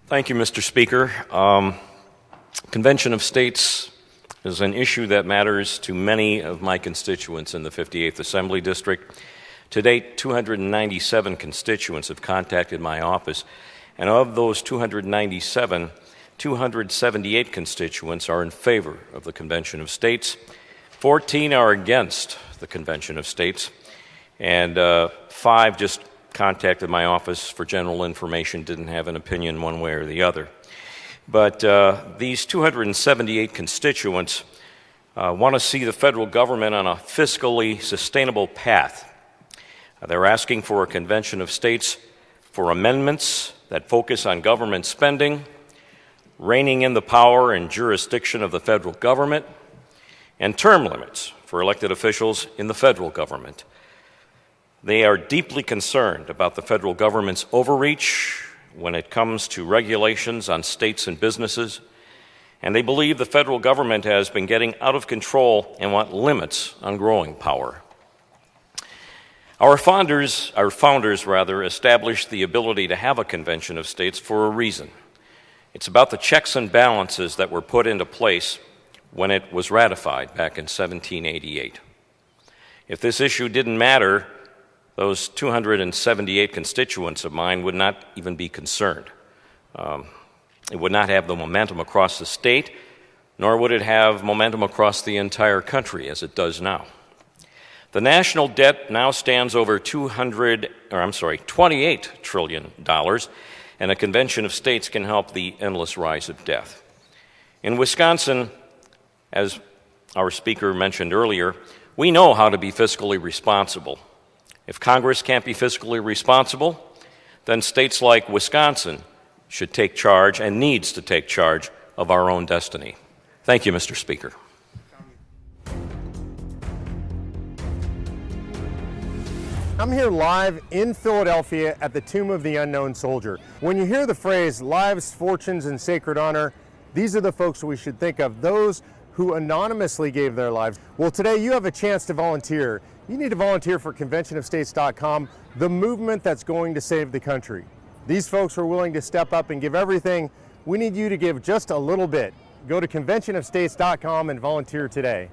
Thank you, Mr. Speaker. Convention of States is an issue that matters to many of my constituents in the 58th Assembly District. To date, 297 constituents have contacted my office, and of those 297, 278 constituents are in favor of the Convention of States, 14 are against the Convention of States, and 5 just contacted my office for general information, didn't have an opinion one way or the other. But these 278 constituents want to see the federal government on a fiscally sustainable path. They're asking for a Convention of States for amendments that focus on government spending, reining in the power and jurisdiction of the federal government, and term limits for elected officials in the federal government. They are deeply concerned about the federal government's overreach when it comes to regulations on states and businesses, and they believe the federal government has been getting out of control and want limits on growing power. Our founders established the ability to have a Convention of States for a reason. It's about the checks and balances that were put into place when it was ratified back in 1788. If this issue didn't matter, those 278 constituents of mine would not even be concerned. It would not have the momentum across the state, nor would it have momentum across the entire country as it does now. The national debt now stands over $28 trillion, and a Convention of States can help the endless rise of debt. In Wisconsin, as our speaker mentioned earlier, we know how to be fiscally responsible. If Congress can't be fiscally responsible, then states like Wisconsin should take charge and needs to take charge of our own destiny. Thank you, Mr. Speaker. I'm here live in Philadelphia at the Tomb of the Unknown Soldier. When you hear the phrase lives, fortunes, and sacred honor, these are the folks we should think of, those who anonymously gave their lives. Well, today you have a chance to volunteer. You need to volunteer for conventionofstates.com, the movement that's going to save the country. These folks are willing to step up and give everything. We need you to give just a little bit. Go to conventionofstates.com and volunteer today.